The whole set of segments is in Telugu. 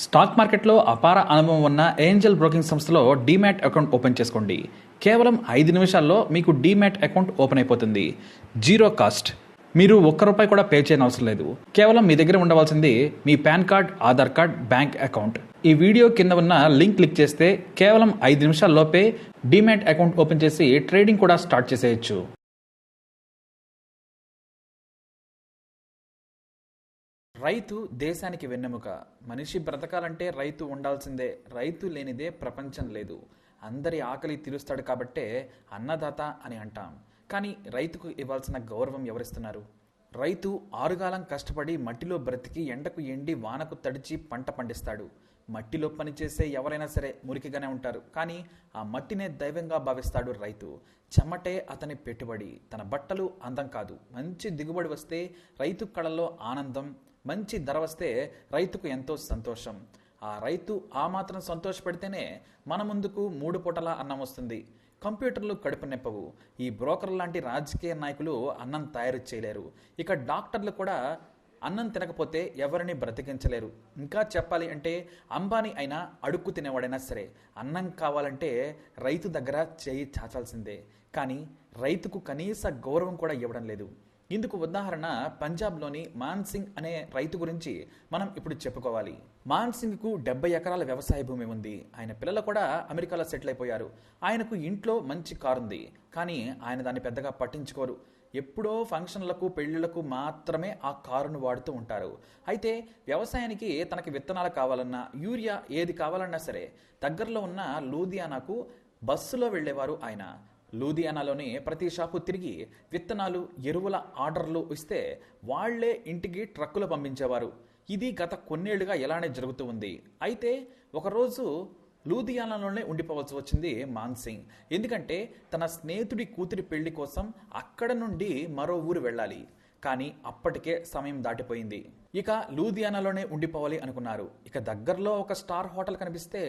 స్టాక్ మార్కెట్లో అపార అనుభవం ఉన్న ఏంజల్ బ్రోకింగ్ సంస్థలో డీమ్యాట్ అకౌంట్ ఓపెన్ చేసుకోండి. కేవలం 5 నిమిషాల్లో మీకు డీమ్యాట్ అకౌంట్ ఓపెన్ అయిపోతుంది. Zero cost. మీరు ₹1 కూడా పే చేయని అవసరం లేదు. కేవలం మీ దగ్గర ఉండవలసింది మీ PAN card, Aadhaar card, bank account. ఈ వీడియో కింద ఉన్న లింక్ క్లిక్ చేస్తే కేవలం 5 నిమిషాల్లోపే డీమ్యాట్ అకౌంట్ ఓపెన్ చేసి ట్రేడింగ్ కూడా స్టార్ట్ చేసేయచ్చు. రైతు దేశానికి వెన్నెముక. మనిషి బ్రతకాలంటే రైతు ఉండాల్సిందే. రైతు లేనిదే ప్రపంచం లేదు. అందరి ఆకలి తీరుస్తాడు కాబట్టే అన్నదాత అని అంటాం. కానీ రైతుకు ఇవ్వాల్సిన గౌరవం ఎవరిస్తున్నారు? రైతు ఆరుగాలం కష్టపడి మట్టిలో బ్రతికి ఎండకు ఎండి వానకు తడిచి పంట పండిస్తాడు. మట్టిలో పనిచేసే ఎవరైనా సరే మురికిగానే ఉంటారు. కానీ ఆ మట్టినే దైవంగా భావిస్తాడు రైతు. చెమటే అతని పెట్టుబడి. తన బట్టలు అందం కాదు, మంచి దిగుబడి వస్తే రైతు కళలో ఆనందం, మంచి ధర వస్తే రైతుకు ఎంతో సంతోషం. ఆ రైతు ఆ మాత్రం సంతోషపడితేనే మన ముందుకు 3 పూటల అన్నం వస్తుంది. కంప్యూటర్లు కడుపు నింపవు. ఈ బ్రోకర్ లాంటి రాజకీయ నాయకులు అన్నం తయారు చేయలేరు. ఇక డాక్టర్లు కూడా అన్నం తినకపోతే ఎవరిని బ్రతికించలేరు. ఇంకా చెప్పాలి అంటే అంబానీ అయినా, అడుక్కు తినేవాడైనా సరే అన్నం కావాలంటే రైతు దగ్గర చేయి చాచాల్సిందే. కానీ రైతుకు కనీస గౌరవం కూడా ఇవ్వడం లేదు. ఇందుకు ఉదాహరణ పంజాబ్లోని మాన్ సింగ్ అనే రైతు గురించి మనం ఇప్పుడు చెప్పుకోవాలి. మాన్ సింగ్కు 70 ఎకరాల వ్యవసాయ భూమి ఉంది. ఆయన పిల్లలు కూడా అమెరికాలో సెటిల్ అయిపోయారు. ఆయనకు ఇంట్లో మంచి కారు ఉంది. కానీ ఆయన దాన్ని పెద్దగా పట్టించుకోరు. ఎప్పుడో ఫంక్షన్లకు, పెళ్లిళ్లకు మాత్రమే ఆ కారును వాడుతూ ఉంటారు. అయితే వ్యవసాయానికి తనకి విత్తనాలు కావాలన్నా, యూరియా ఏది కావాలన్నా సరే దగ్గరలో ఉన్న లూధియానాకు బస్సులో వెళ్లేవారు ఆయన. లూధియానాలోని ప్రతి షాపు తిరిగి విత్తనాలు, ఎరువుల ఆర్డర్లు ఇస్తే వాళ్లే ఇంటికి ట్రక్కులు పంపించేవారు. ఇది గత కొన్నేళ్లుగా ఇలానే జరుగుతూ ఉంది. అయితే ఒకరోజు లూధియానాలోనే ఉండిపోవాల్సి వచ్చింది మాన్ సింగ్. ఎందుకంటే తన స్నేహితుడి కూతురి పెళ్లి కోసం అక్కడ నుండి మరో ఊరు వెళ్ళాలి. కానీ అప్పటికే సమయం దాటిపోయింది. ఇక లూధియానాలోనే ఉండిపోవాలి అనుకున్నారు. ఇక దగ్గరలో ఒక స్టార్ హోటల్ కనిపిస్తే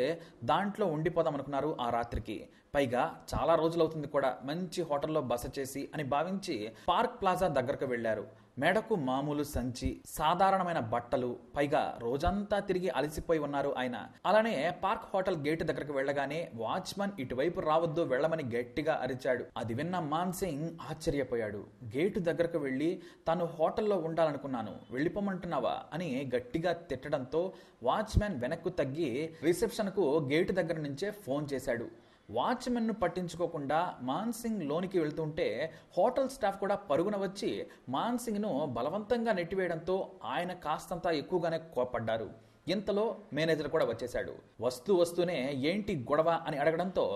దాంట్లో ఉండిపోదాం అనుకున్నారు ఆ రాత్రికి. పైగా చాలా రోజులు అవుతుంది కూడా మంచి హోటల్లో బస చేసి అని భావించి పార్క్ ప్లాజా దగ్గరకు వెళ్లారు. మేడకు మామూలు సంచి, సాధారణమైన బట్టలు, పైగా రోజంతా తిరిగి అలసిపోయి ఉన్నారు ఆయన. అలానే పార్క్ హోటల్ గేటు దగ్గరకు వెళ్లగానే వాచ్మన్ ఇటువైపు రావద్దు, వెళ్లమని గట్టిగా అరిచాడు. అది విన్న మాన్ సింగ్ ఆశ్చర్యపోయాడు. గేటు దగ్గరకు వెళ్లి తాను హోటల్లో ఉండాలనుకున్నాను, వెళ్ళిపోమంటున్నావా అని గట్టిగా తిట్టడంతో వాచ్మెన్ వెనక్కు తగ్గి రిసెప్షన్కు గేటు దగ్గర నుంచే ఫోన్ చేశాడు. వాచ్మెన్ను పట్టించుకోకుండా మాన్ సింగ్ లోనికి వెళ్తుంటే హోటల్ స్టాఫ్ కూడా పరుగున వచ్చి మాన్ సింగ్ను బలవంతంగా నెట్టివేయడంతో ఆయన కాస్తంత ఎక్కువగానే కోపడ్డారు. ఇంతలో మేనేజర్ కూడా వచ్చేశాడు. వస్తూనే ఏంటి గొడవ అని అడగడంతో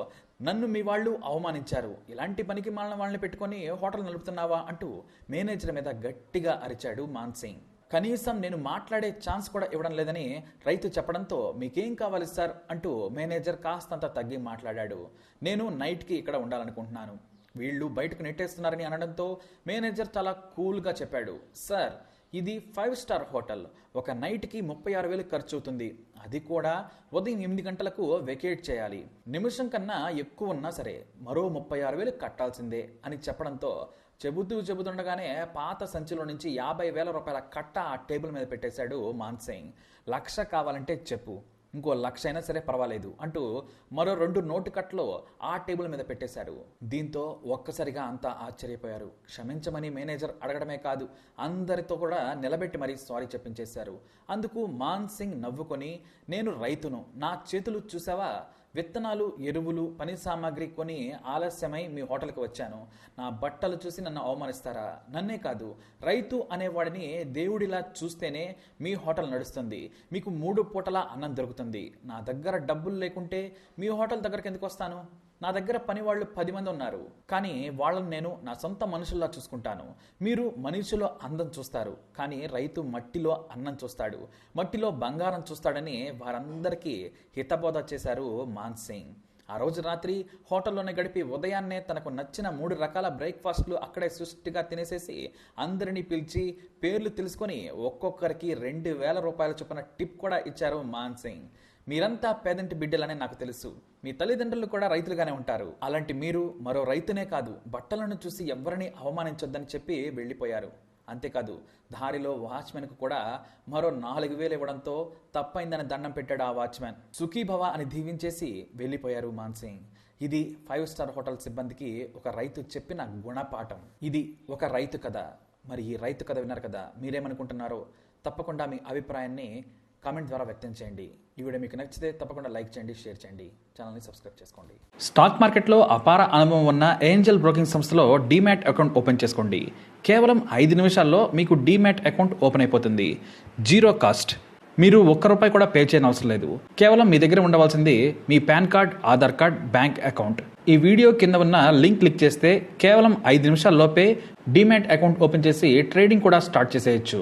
నన్ను మీ వాళ్ళు అవమానించారు, ఇలాంటి పనికి మాలిన వాళ్ళని పెట్టుకొని హోటల్ నడుపుతున్నావా అంటూ మేనేజర్ మీద గట్టిగా అరిచాడు మాన్ సింగ్. కనీసం నేను మాట్లాడే ఛాన్స్ కూడా ఇవ్వడం లేదని రైతు చెప్పడంతో మీకేం కావాలి సార్ అంటూ మేనేజర్ కాస్తంత తగ్గి మాట్లాడాడు. నేను నైట్కి ఇక్కడ ఉండాలనుకుంటున్నాను, వీళ్ళు బయటకు నెట్టేస్తున్నారని అనడంతో మేనేజర్ చాలా కూల్గా చెప్పాడు, సార్ ఇది 5 స్టార్ హోటల్, ఒక నైట్కి 36,000 ఖర్చు అవుతుంది. అది కూడా ఉదయం 8 గంటలకు వెకేట్ చేయాలి. నిమిషం కన్నా ఎక్కువ ఉన్నా సరే మరో 36,000 కట్టాల్సిందే అని చెప్పడంతో చెబుతుండగానే పాత సంచిలో నుంచి 50,000 రూపాయల కట్ట ఆ టేబుల్ మీద పెట్టేశాడు మాన్ సింగ్. 1,00,000 కావాలంటే చెప్పు, ఇంకో 1,00,000 అయినా సరే పర్వాలేదు అంటూ మరో 2 నోటు కట్టలు ఆ టేబుల్ మీద పెట్టేశారు. దీంతో ఒక్కసారిగా అంతా ఆశ్చర్యపోయారు. క్షమించమని మేనేజర్ అడగడమే కాదు, అందరితో కూడా నిలబెట్టి మరీ సారీ చెప్పించేశారు. అందుకు మాన్ సింగ్ నవ్వుకొని, నేను రైతును, నా చేతులు చూసావా, విత్తనాలు, ఎరువులు, పని సామాగ్రి కొని ఆలస్యమై మీ హోటల్కి వచ్చాను. నా బట్టలు చూసి నన్ను అవమానిస్తారా? నన్నే కాదు, రైతు అనేవాడిని దేవుడిలా చూస్తేనే మీ హోటల్ నడుస్తుంది, మీకు 3 పూటలా అన్నం దొరుకుతుంది. నా దగ్గర డబ్బులు లేకుంటే మీ హోటల్ దగ్గరికి ఎందుకు వస్తాను? నా దగ్గర పని వాళ్ళు 10 మంది ఉన్నారు, కానీ వాళ్ళని నేను నా సొంత మనుషుల్లా చూసుకుంటాను. మీరు మనిషిలో అందం చూస్తారు, కానీ రైతు మట్టిలో అన్నం చూస్తాడు, మట్టిలో బంగారం చూస్తాడని వారందరికీ హితబోధ చేశారు మాన్ సింగ్. ఆ రోజు రాత్రి హోటల్లోనే గడిపి ఉదయాన్నే తనకు నచ్చిన 3 రకాల బ్రేక్ఫాస్ట్లు అక్కడే సుష్టిగా తినేసేసి అందరినీ పిలిచి పేర్లు తెలుసుకొని ఒక్కొక్కరికి 2,000 రూపాయల చొప్పున టిప్ కూడా ఇచ్చారు మాన్ సింగ్. మీరంతా పేదంటి బిడ్డలనే నాకు తెలుసు, మీ తల్లిదండ్రులు కూడా రైతులుగానే ఉంటారు. అలాంటి మీరు మరో రైతునే కాదు, బట్టలను చూసి ఎవరిని అవమానించొద్దని చెప్పి వెళ్ళిపోయారు. అంతేకాదు దారిలో వాచ్మెన్కు కూడా మరో 4,000 ఇవ్వడంతో తప్పైందని దండం పెట్టాడు ఆ వాచ్మెన్. సుఖీభవ అని దీవించేసి వెళ్ళిపోయారు మాన్సింగ్. ఇది 5 స్టార్ హోటల్ సిబ్బందికి ఒక రైతు చెప్పిన గుణపాఠం. ఇది ఒక రైతు కథ. మరి ఈ రైతు కథ విన్నారు కదా, మీరేమనుకుంటున్నారో తప్పకుండా మీ అభిప్రాయాన్ని కామెంట్ ద్వారా వ్యక్తం చేయండి. ఈ వీడియో మీకు నచ్చితే తప్పకుండా లైక్ చేయండి, షేర్ చేయండి, ఛానల్ని సబ్స్క్రైబ్ చేసుకోండి. స్టాక్ మార్కెట్లో అపార అనుభవం ఉన్న ఏంజల్ బ్రోకింగ్ సంస్థలో డీమ్యాట్ అకౌంట్ ఓపెన్ చేసుకోండి. కేవలం 5 నిమిషాల్లో మీకు డీమ్యాట్ అకౌంట్ ఓపెన్ అయిపోతుంది. Zero cost. మీరు ₹1 కూడా పే చేయని అవసరం లేదు. కేవలం మీ దగ్గర ఉండవలసింది మీ PAN card, Aadhaar card, bank account. ఈ వీడియో కింద ఉన్న లింక్ క్లిక్ చేస్తే కేవలం 5 నిమిషాల్లోపే డీమ్యాట్ అకౌంట్ ఓపెన్ చేసి ట్రేడింగ్ కూడా స్టార్ట్ చేసేయచ్చు.